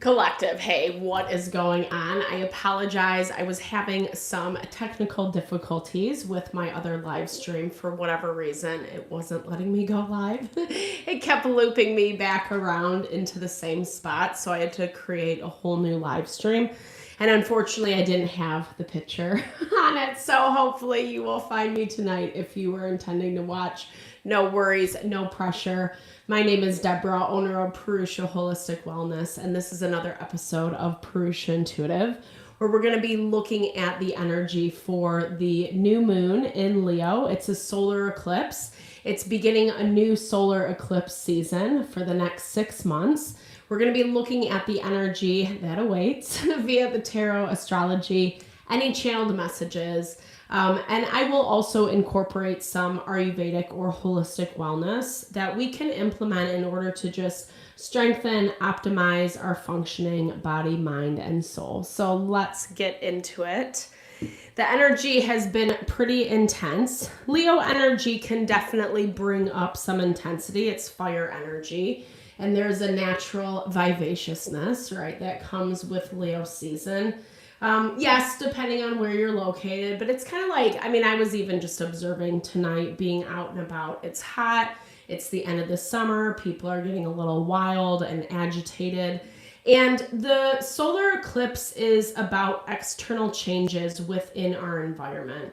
Collective, hey, what is going on? I apologize. I was having some technical difficulties with my other live stream for whatever reason. It wasn't letting me go live. It kept looping me back around into the same spot, so I had to create a whole new live stream. And unfortunately, I didn't have the picture on it, so hopefully you will find me tonight if you were intending to watch. No worries, no pressure. My name is Deborah, owner of Purusha Holistic Wellness, and this is another episode of Purusha Intuitive, where we're going to be looking at the energy for the new moon in Leo. It's a solar eclipse. It's beginning a new solar eclipse season for the next 6 months. We're going to be looking at the energy that awaits via the tarot, astrology, any channeled messages. And I will also incorporate some Ayurvedic or holistic wellness that we can implement in order to just strengthen, optimize our functioning body, mind, and soul. So let's get into it. The energy has been pretty intense. Leo energy can definitely bring up some intensity. It's fire energy. And there's a natural vivaciousness, right, that comes with Leo season. Yes, depending on where you're located, but it's kind of like, I was even just observing tonight being out and about. It's hot. It's the end of the summer. People are getting a little wild and agitated. And the solar eclipse is about external changes within our environment.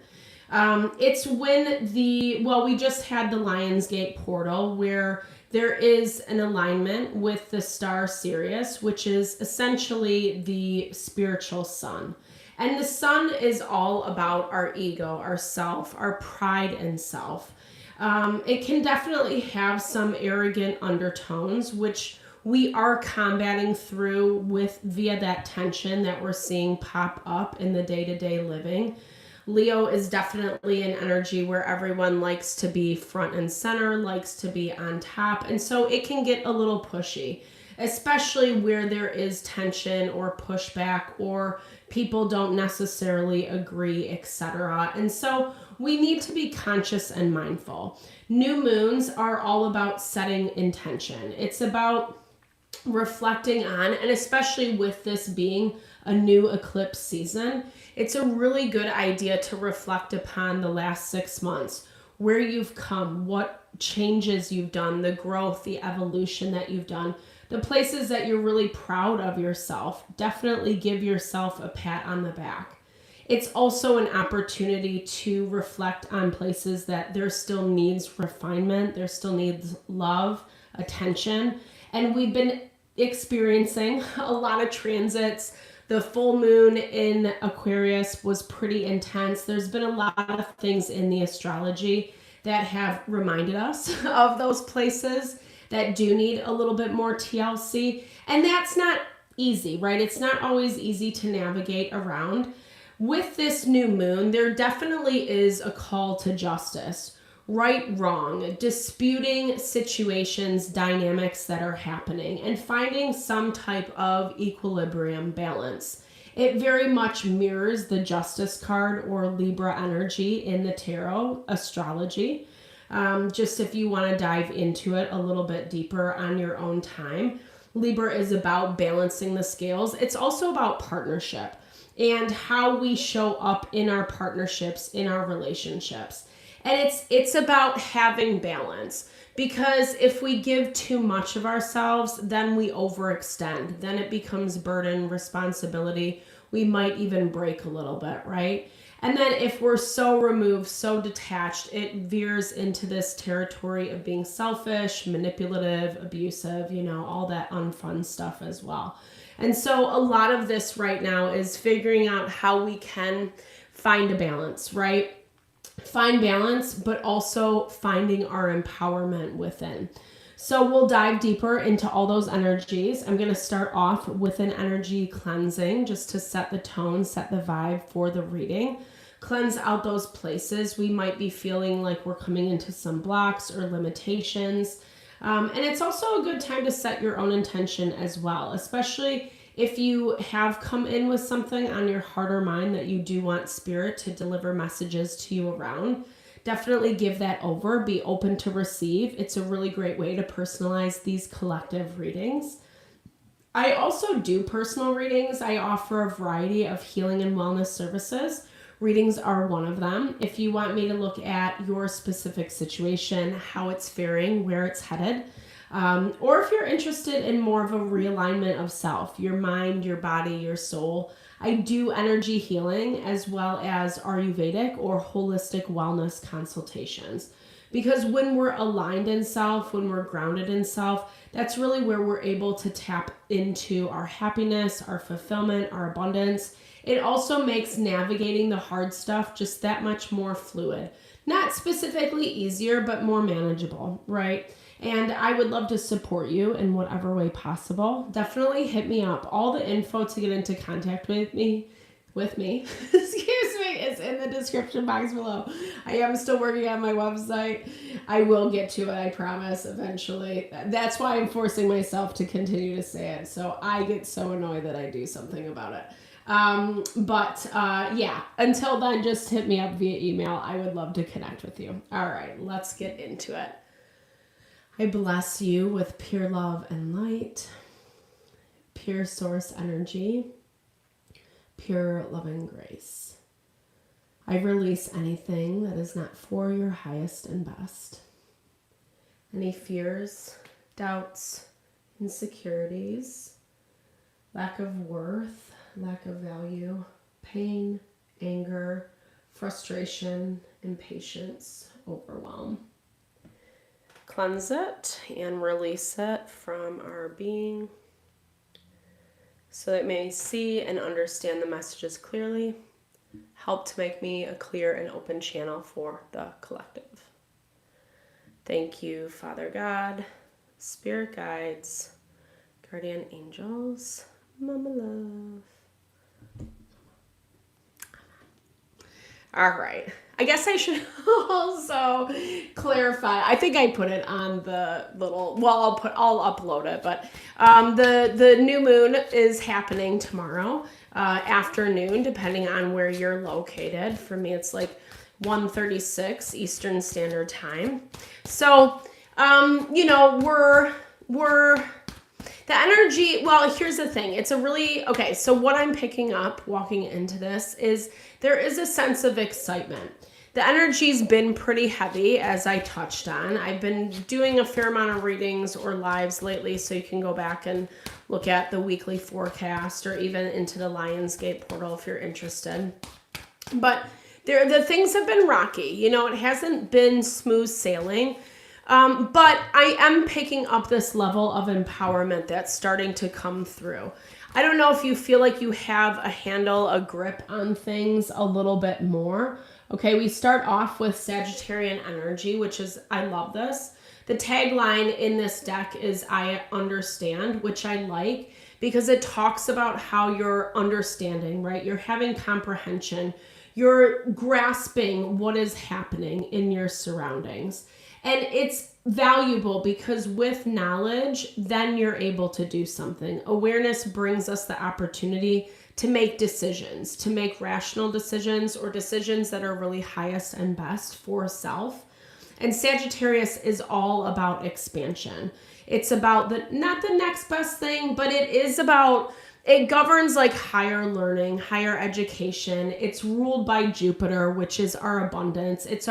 It's when we just had the Lionsgate portal where there is an alignment with the star Sirius, which is essentially the spiritual sun. And the sun is all about our ego, our self, our pride and self. It can definitely have some arrogant undertones, which we are combating through via that tension that we're seeing pop up in the day-to-day living. Leo is definitely an energy where everyone likes to be front and center, likes to be on top. And so it can get a little pushy, especially where there is tension or pushback or people don't necessarily agree, etc. And so we need to be conscious and mindful. New moons are all about setting intention. It's about reflecting on, and especially with this being a new eclipse season, it's a really good idea to reflect upon the last 6 months, where you've come, what changes you've done, the growth, the evolution that you've done, the places that you're really proud of yourself. Definitely give yourself a pat on the back. It's also an opportunity to reflect on places that there still needs refinement, there still needs love, attention, and we've been experiencing a lot of transits. The full moon in Aquarius was pretty intense. There's been a lot of things in the astrology that have reminded us of those places that do need a little bit more TLC. And that's not easy, right? It's not always easy to navigate around. With this new moon, there definitely is a call to justice. Right, wrong, disputing situations, dynamics that are happening, and finding some type of equilibrium balance. It very much mirrors the Justice card or Libra energy in the tarot astrology. Just if you want to dive into it a little bit deeper on your own time. Libra is about balancing the scales. It's also about partnership and how we show up in our partnerships, in our relationships. And it's about having balance, because if we give too much of ourselves, then we overextend. Then it becomes burden, responsibility. We might even break a little bit, right? And then if we're so removed, so detached, it veers into this territory of being selfish, manipulative, abusive, all that unfun stuff as well. And so a lot of this right now is figuring out how we can find a balance, right? Find balance, but also finding our empowerment within. So we'll dive deeper into all those energies. I'm going to start off with an energy cleansing just to set the tone, set the vibe for the reading. Cleanse out those places we might be feeling like we're coming into some blocks or limitations. And it's also a good time to set your own intention as well, especially if you have come in with something on your heart or mind that you do want spirit to deliver messages to you around. Definitely give that over. Be open to receive. It's a really great way to personalize these collective readings. I also do personal readings. I offer a variety of healing and wellness services. Readings are one of them. If you want me to look at your specific situation, how it's faring, where it's headed, or if you're interested in more of a realignment of self, your mind, your body, your soul, I do energy healing as well as Ayurvedic or holistic wellness consultations. Because when we're aligned in self, when we're grounded in self, that's really where we're able to tap into our happiness, our fulfillment, our abundance. It also makes navigating the hard stuff just that much more fluid. Not specifically easier, but more manageable, right? And I would love to support you in whatever way possible. Definitely hit me up. All the info to get into contact with me, excuse me, is in the description box below. I am still working on my website. I will get to it, I promise, eventually. That's why I'm forcing myself to continue to say it. So I get so annoyed that I do something about it. Yeah, until then, just hit me up via email. I would love to connect with you. All right, let's get into it. I bless you with pure love and light, pure source energy, pure loving grace. I release anything that is not for your highest and best. Any fears, doubts, insecurities, lack of worth, lack of value, pain, anger, frustration, impatience, overwhelm. Cleanse it and release it from our being so that it may see and understand the messages clearly. Help to make me a clear and open channel for the collective. Thank you, Father God, Spirit Guides, Guardian Angels, Mama Love. All right. I guess I should also clarify. I think I put it on the little, well, I'll upload it, but the new moon is happening tomorrow afternoon, depending on where you're located. For me, it's like 1:36 Eastern Standard Time. So, we're the energy, well, here's the thing. It's a really, okay, so what I'm picking up walking into this is there is a sense of excitement. The energy's been pretty heavy, as I touched on. I've been doing a fair amount of readings or lives lately, so you can go back and look at the weekly forecast or even into the Lionsgate portal if you're interested. But the things have been rocky. It hasn't been smooth sailing. But I am picking up this level of empowerment that's starting to come through. I don't know if you feel like you have a handle, a grip on things a little bit more. Okay, we start off with Sagittarian energy, which is, I love this. The tagline in this deck is I understand, which I like because it talks about how you're understanding, right? You're having comprehension. You're grasping what is happening in your surroundings. And it's valuable because with knowledge, then you're able to do something. Awareness brings us the opportunity to make decisions, to make rational decisions or decisions that are really highest and best for self. And Sagittarius is all about expansion. It's about not the next best thing, but it governs like higher learning, higher education. It's ruled by Jupiter, which is our abundance. It's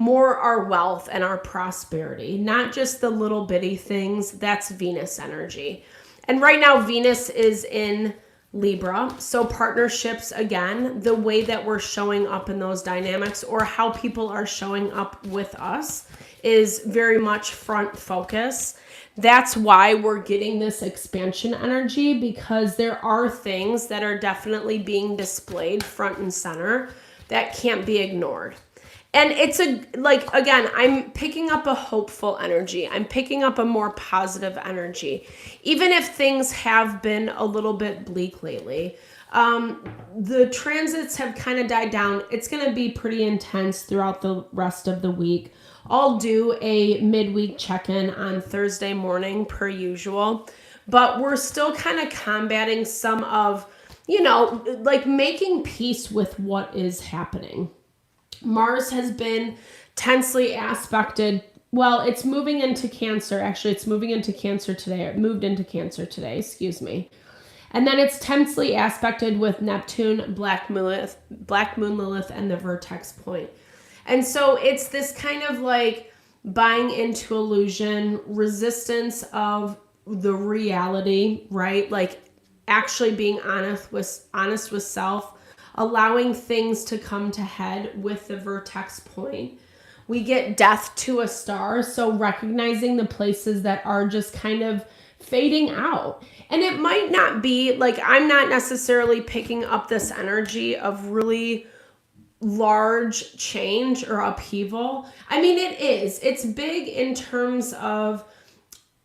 more our wealth and our prosperity, not just the little bitty things. That's Venus energy. And right now, Venus is in Libra. So partnerships, again, the way that we're showing up in those dynamics or how people are showing up with us is very much front focus. That's why we're getting this expansion energy, because there are things that are definitely being displayed front and center that can't be ignored. And it's again, I'm picking up a hopeful energy. I'm picking up a more positive energy. Even if things have been a little bit bleak lately, the transits have kind of died down. It's going to be pretty intense throughout the rest of the week. I'll do a midweek check-in on Thursday morning per usual, but we're still kind of combating some of, making peace with what is happening. Mars has been tensely aspected well, it's moving into Cancer. Actually, it's moving into Cancer today. It moved into Cancer today, excuse me. And then it's tensely aspected with Neptune, Black Moon Lilith, and the vertex point. And so it's this kind of like buying into illusion, resistance of the reality, right? Like actually being honest with self, allowing things to come to head with the vertex point. We get death to a star, so recognizing the places that are just kind of fading out. And it might not be like, I'm not necessarily picking up this energy of really large change or upheaval. I mean, it is. It's big in terms of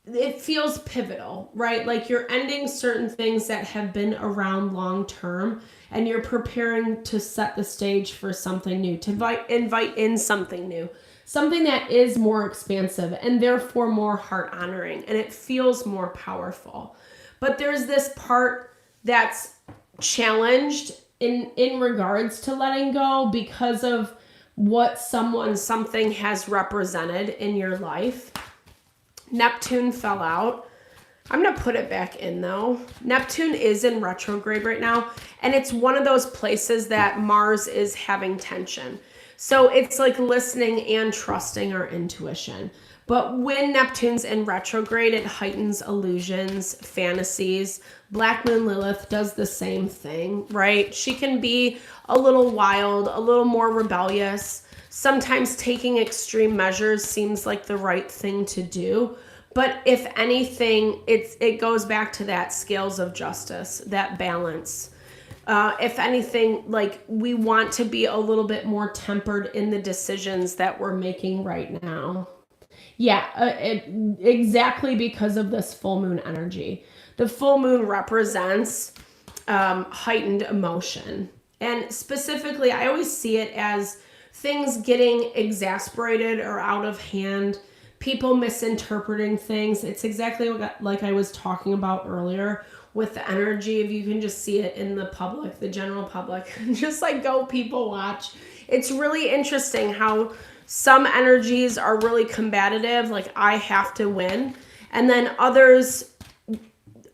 it feels pivotal, right? Like you're ending certain things that have been around long term and you're preparing to set the stage for something new, to invite in something new, something that is more expansive and therefore more heart honoring, and it feels more powerful. But there's this part that's challenged in regards to letting go because of what something has represented in your life. Neptune fell out. I'm going to put it back in though. Neptune is in retrograde right now, and it's one of those places that Mars is having tension. So it's like listening and trusting our intuition. But when Neptune's in retrograde, it heightens illusions, fantasies. Black Moon Lilith does the same thing, right? She can be a little wild, a little more rebellious. Sometimes taking extreme measures seems like the right thing to do. But if anything, it goes back to that scales of justice, that balance. If anything, like we want to be a little bit more tempered in the decisions that we're making right now. Yeah, exactly because of this full moon energy. The full moon represents heightened emotion. And specifically, I always see it as things getting exasperated or out of hand, people misinterpreting things. It's exactly like I was talking about earlier with the energy. If you can just see it in the public, the general public, just like go people watch. It's really interesting how some energies are really combative, like I have to win. And then others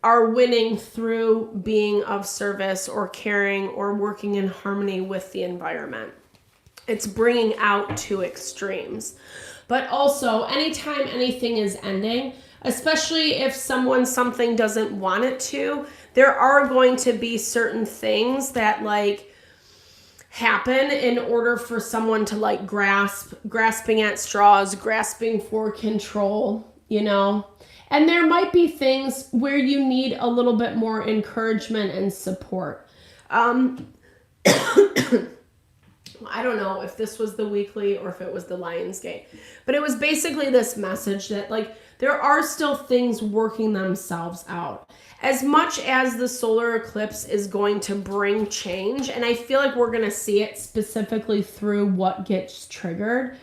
are winning through being of service or caring or working in harmony with the environment. It's bringing out two extremes. But also, anytime anything is ending, especially if something doesn't want it to, there are going to be certain things that like happen in order for someone to like grasping at straws, grasping for control, you know. And there might be things where you need a little bit more encouragement and support. I don't know if this was the weekly or if it was the Lionsgate, but it was basically this message that like there are still things working themselves out. As much as the solar eclipse is going to bring change, and I feel like we're going to see it specifically through what gets triggered,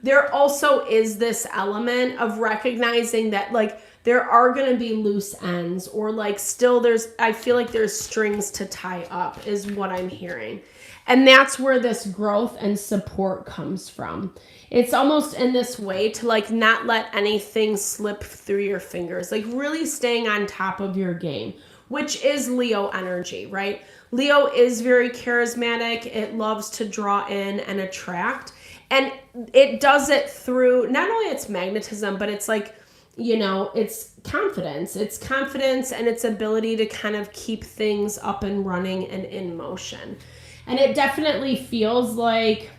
there also is this element of recognizing that like there are going to be loose ends, or like still I feel like there's strings to tie up is what I'm hearing. And that's where this growth and support comes from. It's almost in this way to like not let anything slip through your fingers, like really staying on top of your game, which is Leo energy, right? Leo is very charismatic. It loves to draw in and attract. And it does it through not only its magnetism, but it's like, you know, it's confidence. It's confidence and its ability to kind of keep things up and running and in motion. And it definitely feels like,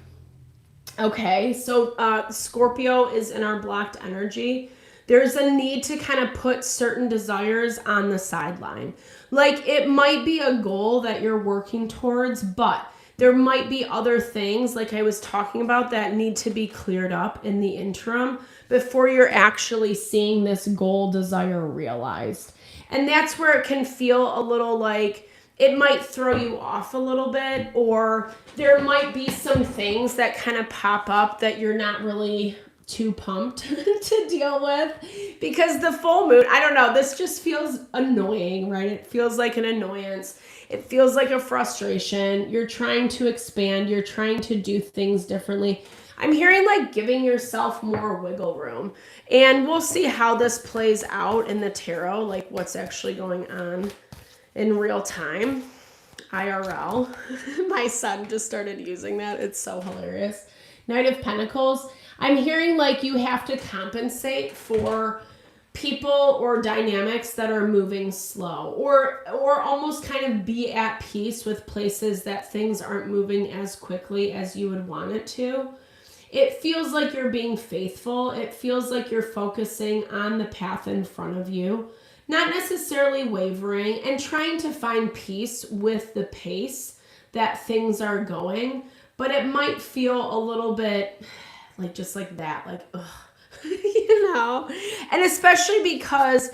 okay, so Scorpio is in our blocked energy. There's a need to kind of put certain desires on the sideline. Like it might be a goal that you're working towards, but there might be other things like I was talking about that need to be cleared up in the interim before you're actually seeing this goal desire realized. And that's where it can feel a little like, it might throw you off a little bit, or there might be some things that kind of pop up that you're not really too pumped to deal with because the full moon, I don't know, this just feels annoying, right? It feels like an annoyance. It feels like a frustration. You're trying to expand. You're trying to do things differently. I'm hearing like giving yourself more wiggle room. And we'll see how this plays out in the tarot, like what's actually going on in real time. IRL. My son just started using that. It's so hilarious. Knight of Pentacles. I'm hearing like you have to compensate for people or dynamics that are moving slow, or almost kind of be at peace with places that things aren't moving as quickly as you would want it to. It feels like you're being faithful. It feels like you're focusing on the path in front of you, not necessarily wavering, and trying to find peace with the pace that things are going. But it might feel a little bit like just like that, like, ugh, you know? And especially because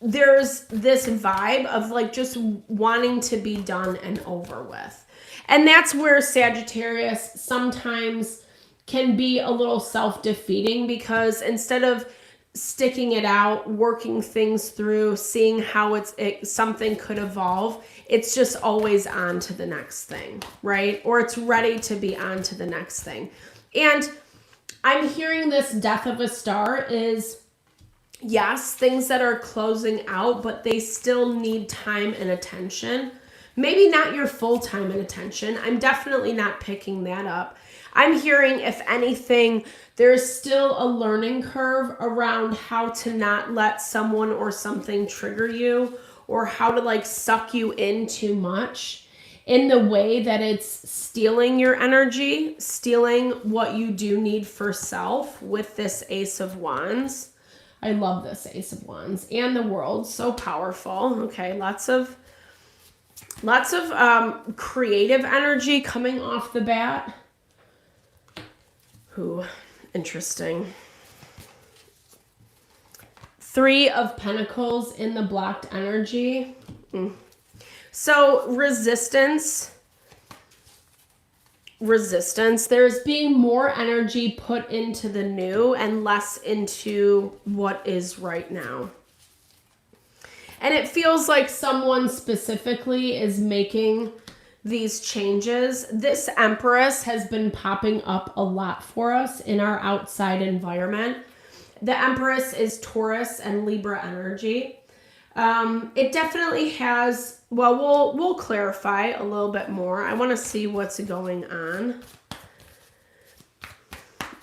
there's this vibe of like just wanting to be done and over with. And that's where Sagittarius sometimes can be a little self-defeating, because instead of sticking it out, working things through, seeing how something could evolve, it's just always on to the next thing, right? Or it's ready to be on to the next thing. And I'm hearing this death of a star is, yes, things that are closing out, but they still need time and attention. Maybe not your full time and attention. I'm definitely not picking that up. I'm hearing, if anything, there's still a learning curve around how to not let someone or something trigger you, or how to like suck you in too much in the way that it's stealing your energy, stealing what you do need for self with this Ace of Wands. I love this Ace of Wands and the World. So powerful. Okay, lots of creative energy coming off the bat. Ooh, interesting. 3 of Pentacles in the blocked energy. So resistance. There's being more energy put into the new and less into what is right now. And it feels like someone specifically is making these changes. This Empress has been popping up a lot for us in our outside environment. The Empress is Taurus and Libra energy. It definitely has, well, we'll clarify a little bit more. I want to see what's going on.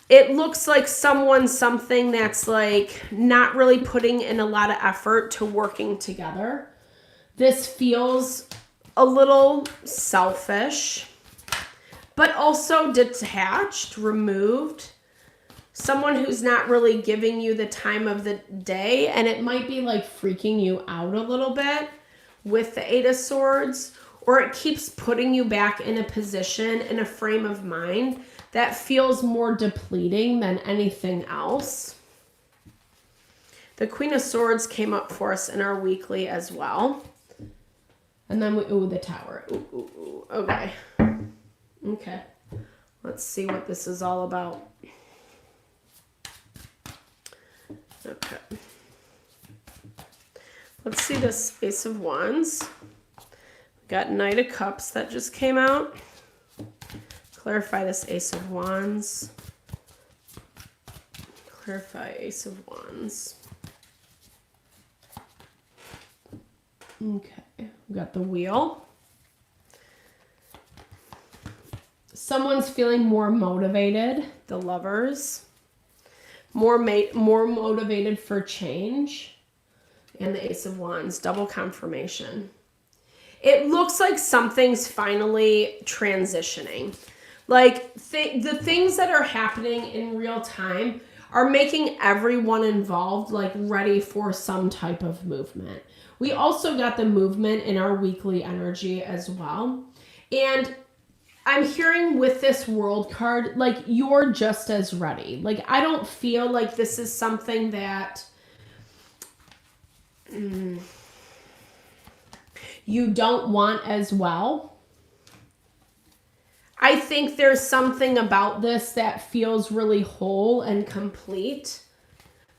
It looks like something that's like not really putting in a lot of effort to working together. This feels a little selfish, but also detached, removed. Someone who's not really giving you the time of the day, and it might be like freaking you out a little bit with the 8 of Swords, or it keeps putting you back in a position, in a frame of mind that feels more depleting than anything else. The Queen of Swords came up for us in our weekly as well. And then the Tower. Okay. Okay. Let's see what this is all about. Okay. Let's see this Ace of Wands. We got Knight of Cups that just came out. Clarify this Ace of Wands. Clarify Ace of Wands. Okay. We got the Wheel. Someone's feeling more motivated. The Lovers. More motivated for change. And the Ace of Wands. Double confirmation. It looks like something's finally transitioning. Like the things that are happening in real time are making everyone involved like ready for some type of movement. We also got the movement in our weekly energy as well. And I'm hearing with this World card, like you're just as ready. Like I don't feel like this is something that you don't want as well. I think there's something about this that feels really whole and complete,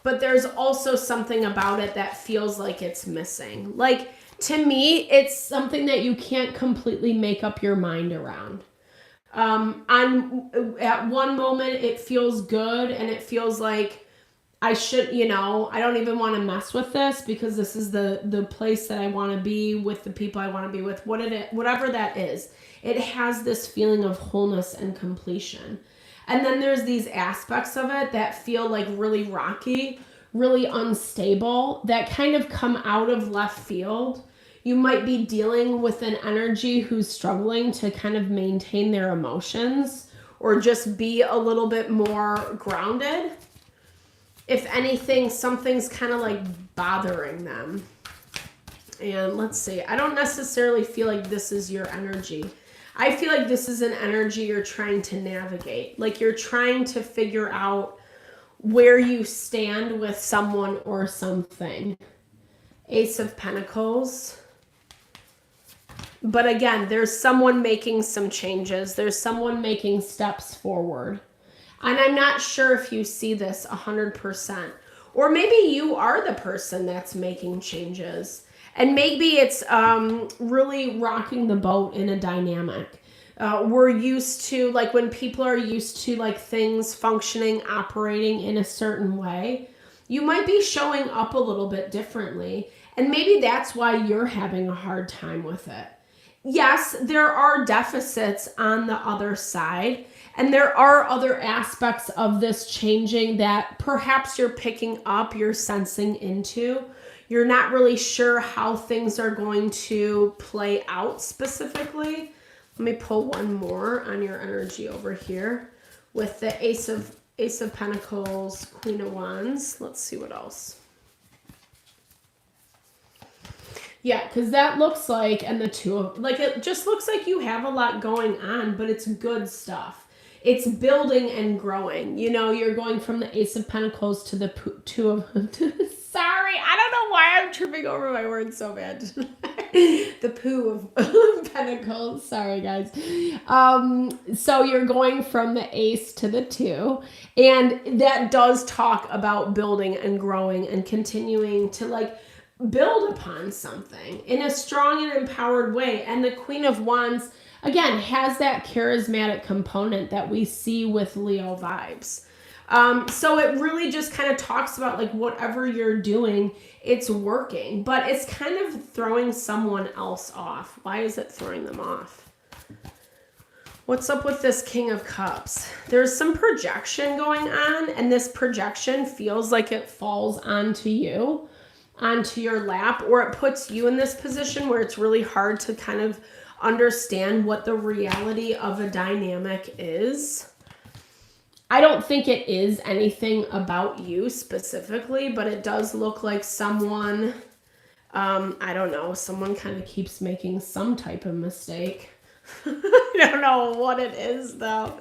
but there's also something about it that feels like it's missing. Like, to me, it's something that you can't completely make up your mind around. At one moment it feels good and it feels like I should, I don't even want to mess with this because this is the place that I want to be with the people I want to be with, whatever that is. It has this feeling of wholeness and completion. And then there's these aspects of it that feel like really rocky, really unstable, that kind of come out of left field. You might be dealing with an energy who's struggling to kind of maintain their emotions or just be a little bit more grounded. If anything, something's kind of like bothering them. And let's see, I don't necessarily feel like this is your energy. I feel like this is an energy you're trying to navigate. Like you're trying to figure out where you stand with someone or something. Ace of Pentacles. But again, there's someone making some changes. There's someone making steps forward. And I'm not sure if you see this 100%. Or maybe you are the person that's making changes. And maybe it's really rocking the boat in a dynamic. We're used to, like when people are used to like things functioning, operating in a certain way, you might be showing up a little bit differently. And maybe that's why you're having a hard time with it. Yes, there are deficits on the other side. And there are other aspects of this changing that perhaps you're picking up, you're sensing into. You're not really sure how things are going to play out specifically. Let me pull one more on your energy over here with the Ace of Pentacles, Queen of Wands. Let's see what else. Yeah, because that looks like, and the two of, like it just looks like you have a lot going on, but it's good stuff. It's building and growing. You're going from the Ace of Pentacles to the Two of... Sorry, I don't know why I'm tripping over my words so bad. The Poo of Pentacles. Sorry, guys. So you're going from the Ace to the Two. And that does talk about building and growing and continuing to like build upon something in a strong and empowered way. And the Queen of Wands... again, has that charismatic component that we see with Leo vibes. So it really just kind of talks about like whatever you're doing, it's working, but it's kind of throwing someone else off. Why is it throwing them off? What's up with this King of Cups? There's some projection going on, and this projection feels like it falls onto you, onto your lap, or it puts you in this position where it's really hard to kind of understand what the reality of a dynamic is. I don't think it is anything about you specifically, but it does look like someone, I don't know, someone kind of keeps making some type of mistake. I don't know what it is though.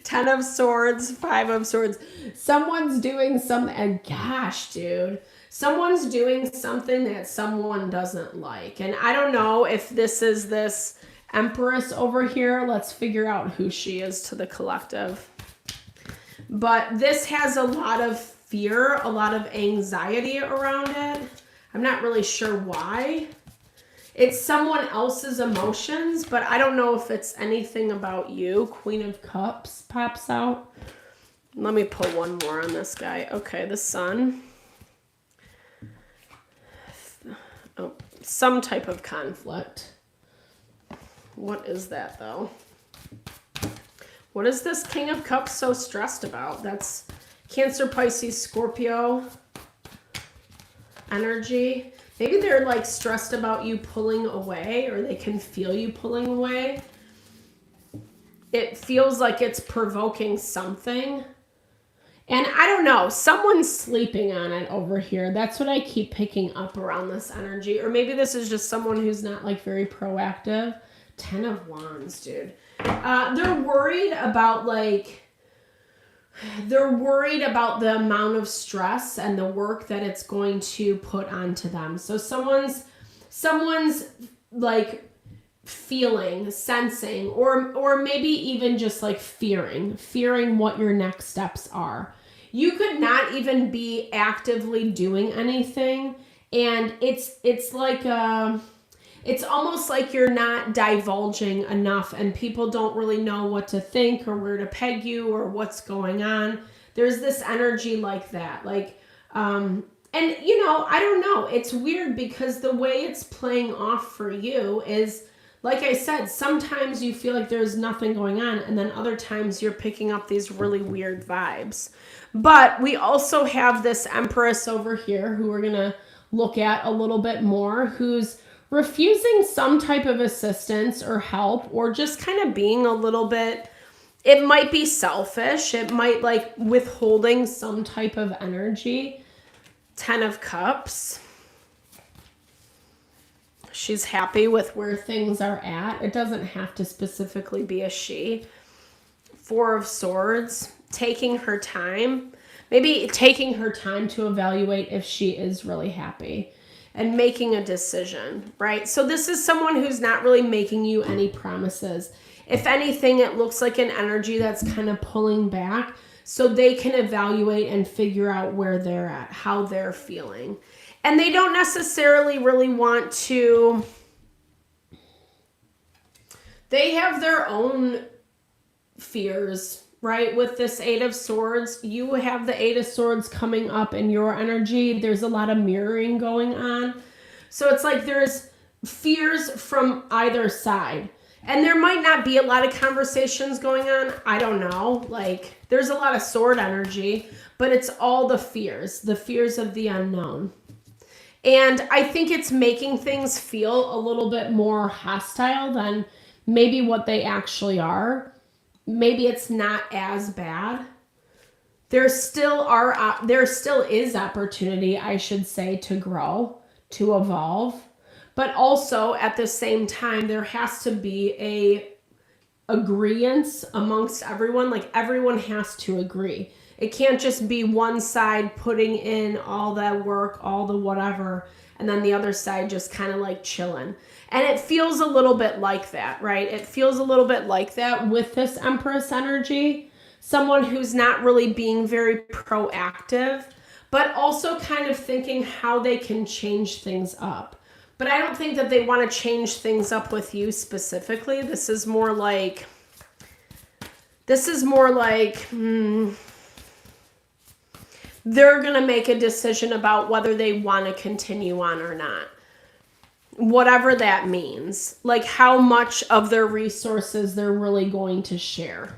10 of Swords, 5 of Swords. Someone's doing something, and gosh, dude. Someone's doing something that someone doesn't like. And I don't know if this is this Empress over here. Let's figure out who she is to the collective. But this has a lot of fear, a lot of anxiety around it. I'm not really sure why. It's someone else's emotions, but I don't know if it's anything about you. Queen of Cups pops out. Let me pull one more on this guy. Okay, the Sun. Oh, some type of conflict. What is that, though? What is this King of Cups so stressed about? That's Cancer, Pisces, Scorpio energy. Maybe they're like stressed about you pulling away, or they can feel you pulling away. It feels like it's provoking something. And I don't know, someone's sleeping on it over here. That's what I keep picking up around this energy. Or maybe this is just someone who's not like very proactive. 10 of Wands, dude. They're worried about the amount of stress and the work that it's going to put onto them. So someone's like feeling, sensing, or maybe even just like fearing what your next steps are. You could not even be actively doing anything, and it's like it's almost like you're not divulging enough and people don't really know what to think or where to peg you or what's going on. There's this energy like that. Like, and you know, I don't know. It's weird because the way it's playing off for you is, like I said, sometimes you feel like there's nothing going on, and then other times you're picking up these really weird vibes. But we also have this Empress over here who we're going to look at a little bit more, who's refusing some type of assistance or help, or just kind of being a little bit, it might be selfish. It might like withholding some type of energy. 10 of Cups. She's happy with where things are at. It doesn't have to specifically be a she. 4 of Swords, taking her time. Maybe taking her time to evaluate if she is really happy and making a decision, right? So this is someone who's not really making you any promises. If anything, it looks like an energy that's kind of pulling back so they can evaluate and figure out where they're at, how they're feeling. And they don't necessarily really want to, they have their own fears, right? With this 8 of Swords, you have the 8 of Swords coming up in your energy. There's a lot of mirroring going on. So it's like there's fears from either side. And there might not be a lot of conversations going on. I don't know. Like, there's a lot of sword energy, but it's all the fears of the unknown. And I think it's making things feel a little bit more hostile than maybe what they actually are. Maybe it's not as bad. There still is opportunity, I should say, to grow, to evolve. But also at the same time, there has to be a agreement amongst everyone. Like, everyone has to agree. It can't just be one side putting in all that work, all the whatever, and then the other side just kind of like chilling. And it feels a little bit like that, right? It feels a little bit like that with this Empress energy. Someone who's not really being very proactive, but also kind of thinking how they can change things up. But I don't think that they want to change things up with you specifically. This is more like, they're going to make a decision about whether they want to continue on or not. Whatever that means. Like, how much of their resources they're really going to share.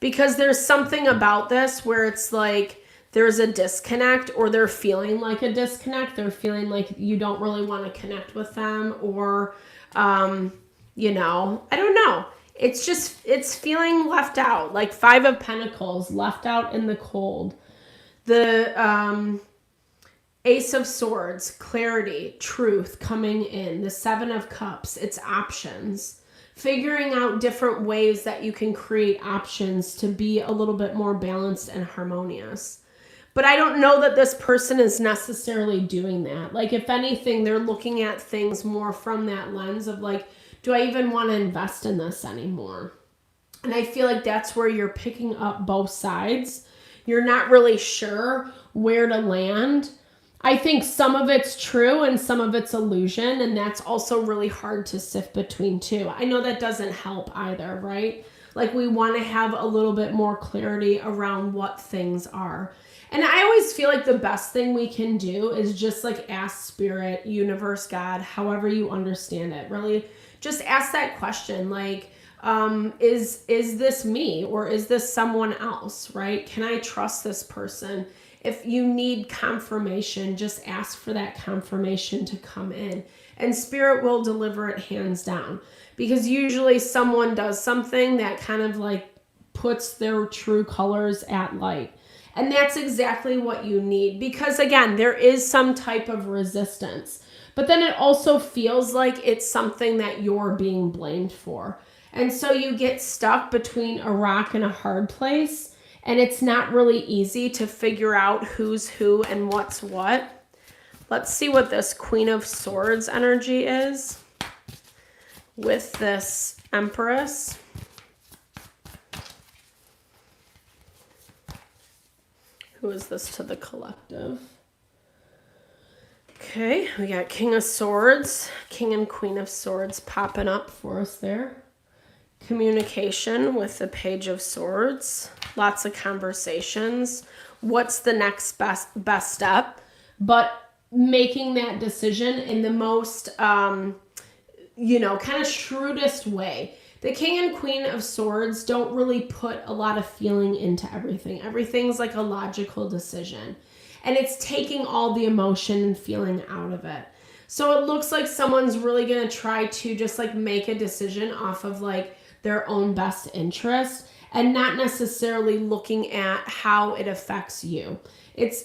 Because there's something about this where it's like there's a disconnect, or they're feeling like a disconnect. They're feeling like you don't really want to connect with them, or, you know, I don't know. It's feeling left out. Like 5 of Pentacles, left out in the cold. The Ace of Swords, clarity, truth coming in. The 7 of Cups, it's options. Figuring out different ways that you can create options to be a little bit more balanced and harmonious. But I don't know that this person is necessarily doing that. Like, if anything, they're looking at things more from that lens of like, do I even want to invest in this anymore? And I feel like that's where you're picking up both sides. You're not really sure where to land. I think some of it's true and some of it's illusion, and that's also really hard to sift between too. I know that doesn't help either, right? Like, we want to have a little bit more clarity around what things are. And I always feel like the best thing we can do is just like ask Spirit, Universe, God, however you understand it. Really just ask that question, like, is this me, or is this someone else, right? Can I trust this person? If you need confirmation, just ask for that confirmation to come in, and Spirit will deliver it hands down. Because usually someone does something that kind of like puts their true colors at light. And that's exactly what you need. Because again, there is some type of resistance. But then it also feels like it's something that you're being blamed for. And so you get stuck between a rock and a hard place. And it's not really easy to figure out who's who and what's what. Let's see what this Queen of Swords energy is with this Empress. Who is this to the collective? Okay, we got King of Swords, King and Queen of Swords popping up for us there. Communication with the Page of Swords. Lots of conversations. What's the next best step? But making that decision in the most, kind of shrewdest way. The King and Queen of Swords don't really put a lot of feeling into everything. Everything's like a logical decision. And it's taking all the emotion and feeling out of it. So it looks like someone's really going to try to just like make a decision off of like their own best interest and not necessarily looking at how it affects you.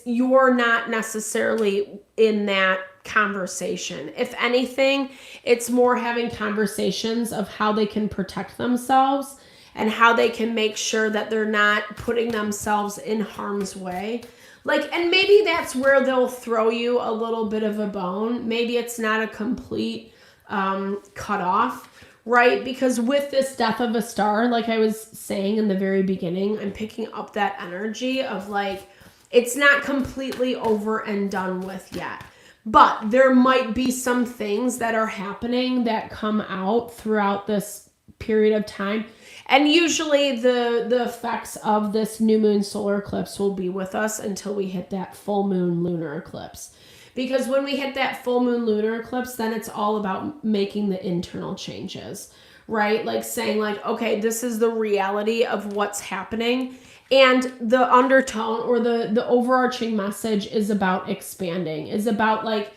You're not necessarily in that conversation. If anything, it's more having conversations of how they can protect themselves and how they can make sure that they're not putting themselves in harm's way. And maybe that's where they'll throw you a little bit of a bone. Maybe it's not a complete cut off, right? Because with this death of a star, like I was saying in the very beginning, I'm picking up that energy of like, it's not completely over and done with yet. But there might be some things that are happening that come out throughout this period of time. And usually the effects of this new moon solar eclipse will be with us until we hit that full moon lunar eclipse. Because when we hit that full moon lunar eclipse, then it's all about making the internal changes, right? Like saying like, okay, this is the reality of what's happening. And the undertone or the overarching message is about expanding, is about like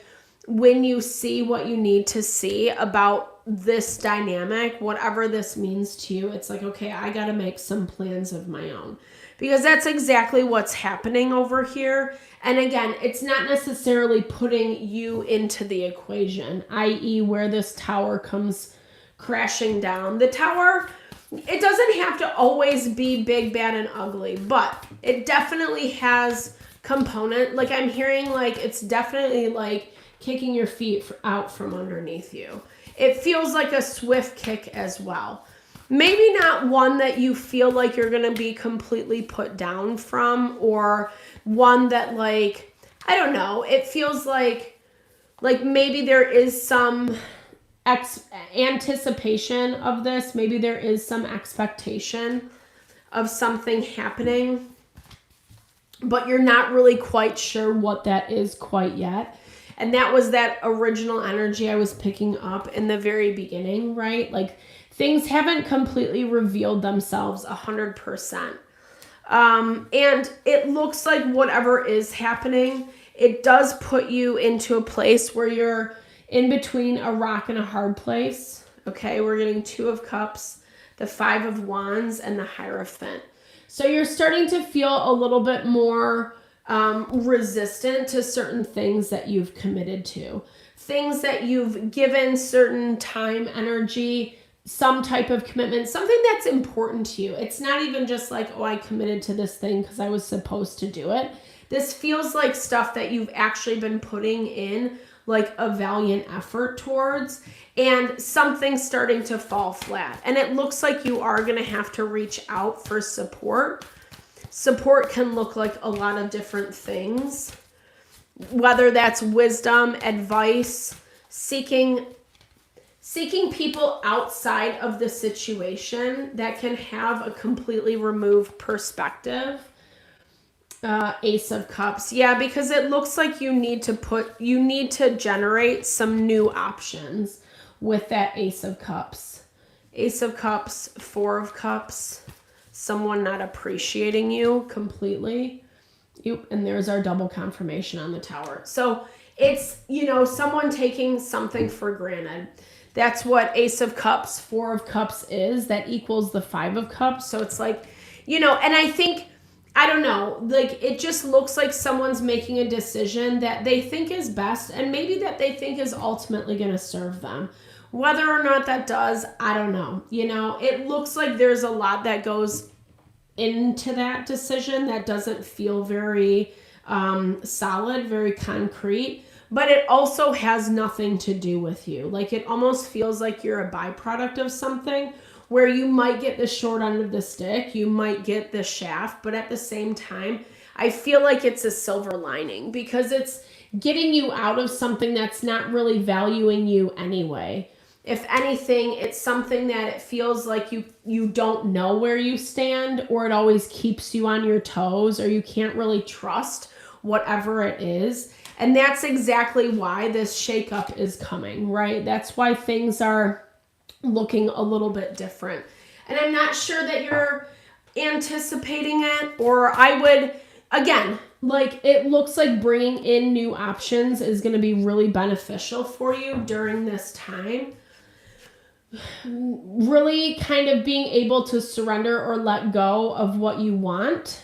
when you see what you need to see about this dynamic, whatever this means to you, it's like, okay, I got to make some plans of my own. Because that's exactly what's happening over here. And again, it's not necessarily putting you into the equation, i.e. where this tower comes crashing down. The tower, it doesn't have to always be big, bad, and ugly, but it definitely has component. Like I'm hearing like it's definitely like kicking your feet out from underneath you. It feels like a swift kick as well. Maybe not one that you feel like you're going to be completely put down from, or one that like, I don't know, it feels like maybe there is some anticipation of this. Maybe there is some expectation of something happening, but you're not really quite sure what that is quite yet. And that was that original energy I was picking up in the very beginning, right? Like things haven't completely revealed themselves 100%. And it looks like whatever is happening, it does put you into a place where you're in between a rock and a hard place. Okay, we're getting 2 of Cups, the 5 of Wands, and the Hierophant. So you're starting to feel a little bit more resistant to certain things that you've committed to. Things that you've given certain time, energy, some type of commitment, something that's important to you. It's not even just like, oh, I committed to this thing because I was supposed to do it. This feels like stuff that you've actually been putting in like a valiant effort towards, and something's starting to fall flat. And it looks like you are going to have to reach out for support. Support can look like a lot of different things, whether that's wisdom, advice, seeking people outside of the situation that can have a completely removed perspective. Ace of Cups. Yeah, because it looks like you need to generate some new options with that Ace of Cups. Ace of Cups, 4 of Cups, someone not appreciating you completely. And there's our double confirmation on the Tower. So it's, someone taking something for granted. That's what Ace of Cups, 4 of Cups is. That equals the 5 of Cups. So it's like, and I think, I don't know, like it just looks like someone's making a decision that they think is best and maybe that they think is ultimately going to serve them. Whether or not that does, I don't know. It looks like there's a lot that goes into that decision that doesn't feel very solid, very concrete, but it also has nothing to do with you. Like it almost feels like you're a byproduct of something, where you might get the short end of the stick, you might get the shaft, but at the same time, I feel like it's a silver lining because getting you out of something that's not really valuing you anyway. If anything, it's something that it feels like you don't know where you stand, or it always keeps you on your toes, or you can't really trust whatever it is. And that's exactly why this shakeup is coming, right? That's why things are looking a little bit different. And I'm not sure that you're anticipating it, or I would, again, like it looks like bringing in new options is going to be really beneficial for you during this time. Really kind of being able to surrender or let go of what you want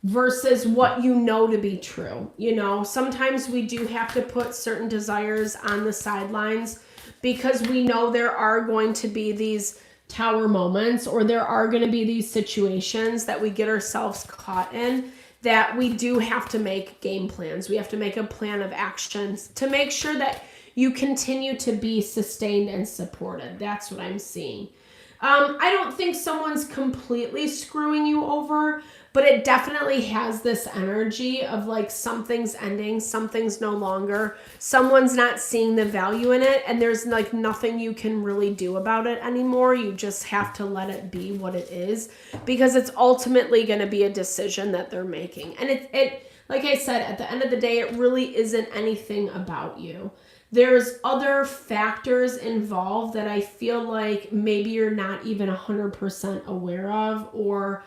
versus what you know to be true. You know, sometimes we do have to put certain desires on the sidelines because we know there are going to be these tower moments, or there are going to be these situations that we get ourselves caught in, that we do have to make game plans. We have to make a plan of actions to make sure that you continue to be sustained and supported. That's what I'm seeing. I don't think someone's completely screwing you over, but it definitely has this energy of like something's ending, something's no longer, someone's not seeing the value in it, and there's like nothing you can really do about it anymore. You just have to let it be what it is, because it's ultimately going to be a decision that they're making. And it like I said, at the end of the day, it really isn't anything about you. There's other factors involved that I feel like maybe you're not even 100% aware of, or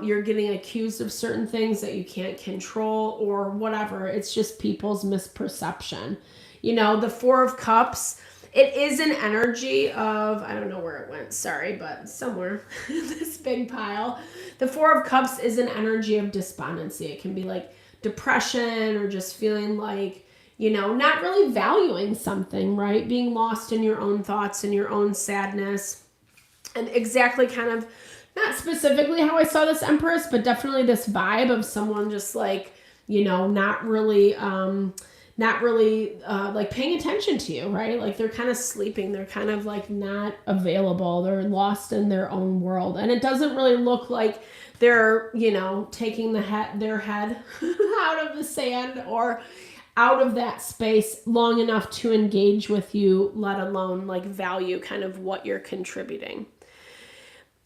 you're getting accused of certain things that you can't control, or whatever. It's just people's misperception. You know, the Four of Cups, it is an energy of, I don't know where it went, sorry, but somewhere, this big pile. The Four of Cups is an energy of despondency. It can be like depression, or just feeling like, you know, not really valuing something, right? Being lost in your own thoughts and your own sadness. And exactly kind of, not specifically how I saw this Empress, but definitely this vibe of someone just like, you know, not really like paying attention to you, right? Like they're kind of sleeping. They're kind of like not available. They're lost in their own world. And it doesn't really look like they're, you know, taking their head out of the sand or out of that space long enough to engage with you, let alone like value kind of what you're contributing.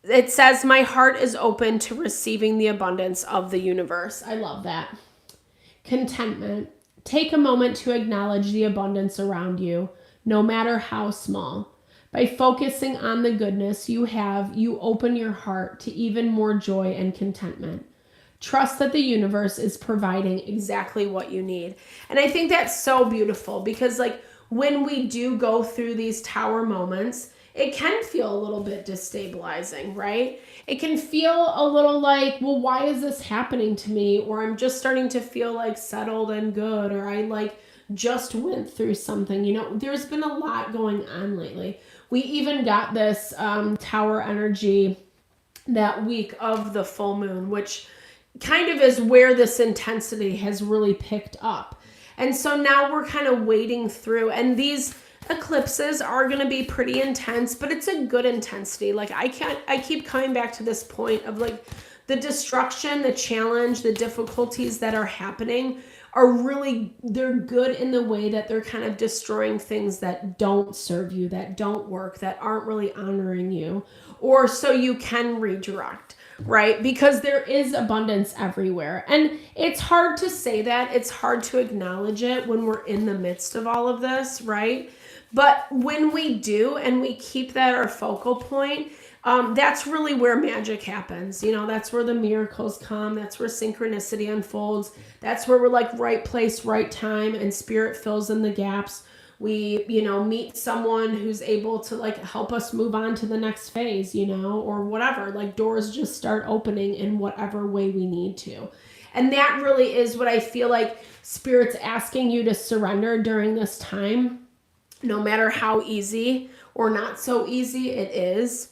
It says, my heart is open to receiving the abundance of the universe. I love that. Contentment. Take a moment to acknowledge the abundance around you, no matter how small. By focusing on the goodness you have, you open your heart to even more joy and contentment. Trust that the universe is providing exactly what you need. And I think that's so beautiful, because like when we do go through these tower moments, it can feel a little bit destabilizing, right? It can feel a little like, well, why is this happening to me? Or I'm just starting to feel like settled and good, or I like just went through something. You know, there's been a lot going on lately. We even got this tower energy that week of the full moon, which kind of is where this intensity has really picked up. And so now we're kind of wading through, and these eclipses are going to be pretty intense, but it's a good intensity. Like I keep coming back to this point of like the destruction, the challenge, the difficulties that are happening are really, they're good in the way that they're kind of destroying things that don't serve you, that don't work, that aren't really honoring you, or so you can redirect. Right? Because there is abundance everywhere. And it's hard to say that. It's hard to acknowledge it when we're in the midst of all of this, right? But when we do, and we keep that our focal point, that's really where magic happens. You know, that's where the miracles come. That's where synchronicity unfolds. That's where we're like right place, right time, and spirit fills in the gaps. We, you know, meet someone who's able to like help us move on to the next phase, you know, or whatever. Like doors just start opening in whatever way we need to. And that really is what I feel like Spirit's asking you to surrender during this time, no matter how easy or not so easy it is.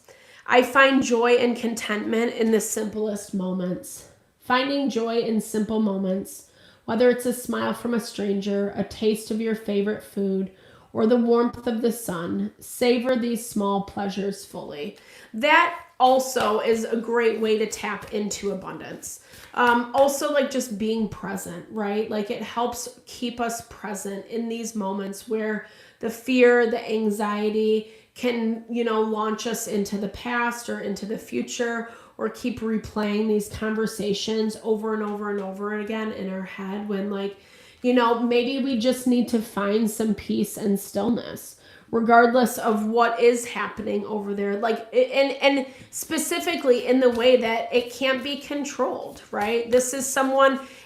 I find joy and contentment in the simplest moments. Finding joy in simple moments, whether it's a smile from a stranger, a taste of your favorite food, or the warmth of the sun. Savor these small pleasures fully. That also is a great way to tap into abundance. Also, like just being present, right? Like it helps keep us present in these moments where the fear, the anxiety can, launch us into the past or into the future, or keep replaying these conversations over and over and over again in our head when maybe we just need to find some peace and stillness, regardless of what is happening over there. And specifically in the way that it can't be controlled, right? This is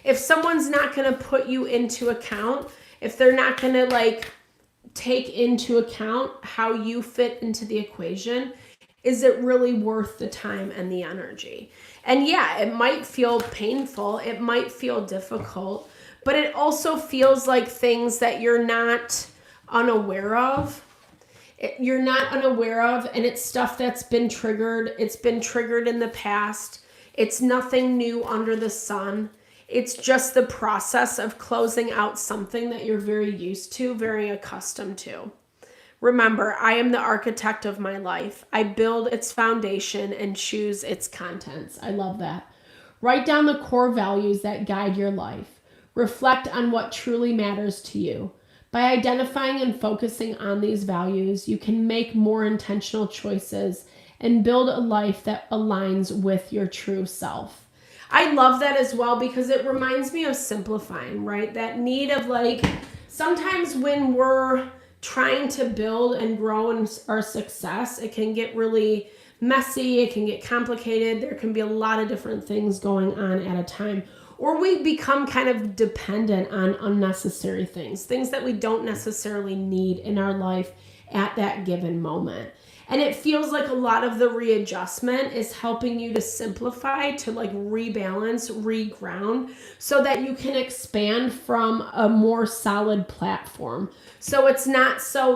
if someone's not going to put you into account, if they're not going to take into account how you fit into the equation, is it really worth the time and the energy? And yeah, it might feel painful. It might feel difficult, but it also feels like things that you're not unaware of. You're not unaware of, and it's stuff that's been triggered. It's been triggered in the past. It's nothing new under the sun. It's just the process of closing out something that you're very used to, very accustomed to. Remember, I am the architect of my life. I build its foundation and choose its contents. I love that. Write down the core values that guide your life. Reflect on what truly matters to you. By identifying and focusing on these values, you can make more intentional choices and build a life that aligns with your true self. I love that as well because it reminds me of simplifying, right? That need of sometimes when we're trying to build and grow in our success, it can get really messy, it can get complicated, there can be a lot of different things going on at a time, or we become kind of dependent on unnecessary things that we don't necessarily need in our life at that given moment. And it feels like a lot of the readjustment is helping you to simplify, to rebalance, reground, so that you can expand from a more solid platform. So it's not so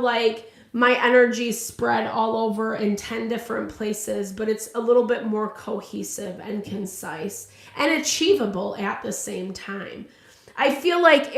my energy spread all over in 10 different places, but it's a little bit more cohesive and concise and achievable at the same time. I feel like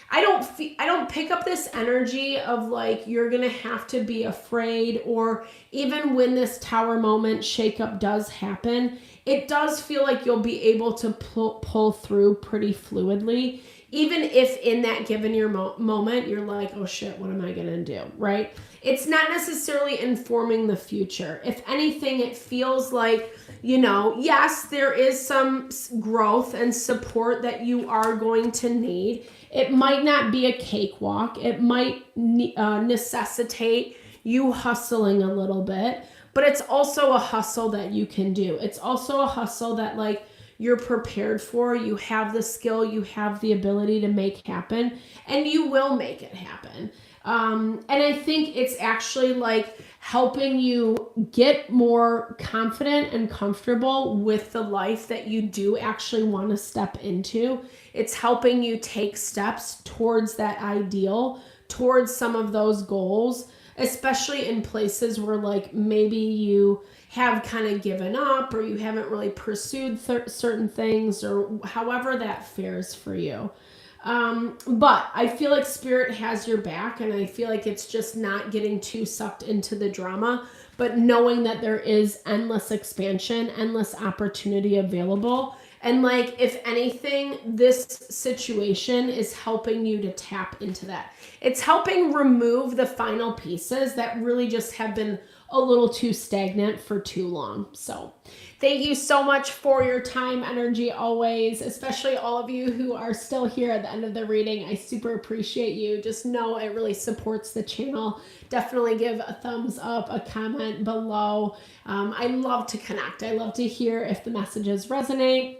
I don't pick up this energy of you're going to have to be afraid, or even when this tower moment shakeup does happen, it does feel like you'll be able to pull through pretty fluidly, even if in that given your moment, you're like, oh shit, what am I going to do? Right? It's not necessarily informing the future. If anything, it feels like, yes, there is some growth and support that you are going to need. It might not be a cakewalk. It might necessitate you hustling a little bit, but it's also a hustle that you can do. It's also a hustle that you're prepared for. You have the skill, you have the ability to make happen, and you will make it happen. And I think it's actually helping you get more confident and comfortable with the life that you do actually want to step into. It's helping you take steps towards that ideal, towards some of those goals, especially in places where maybe you have kind of given up, or you haven't really pursued certain things, or however that fares for you. But I feel like Spirit has your back, and I feel like it's just not getting too sucked into the drama, but knowing that there is endless expansion, endless opportunity available. And if anything, this situation is helping you to tap into that. It's helping remove the final pieces that really just have been a little too stagnant for too long. So thank you so much for your time, energy, always, especially all of you who are still here at the end of the reading. I super appreciate you. Just know it really supports the channel. Definitely give a thumbs up, a comment below. I love to connect. I love to hear if the messages resonate.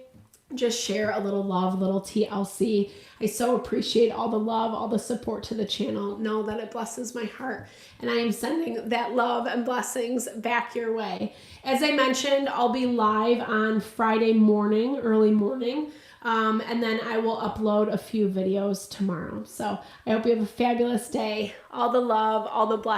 Just share a little love, a little TLC. I so appreciate all the love, all the support to the channel. Know that it blesses my heart, and I am sending that love and blessings back your way. As I mentioned, I'll be live on Friday morning, early morning, and then I will upload a few videos tomorrow. So I hope you have a fabulous day. All the love, all the blessings.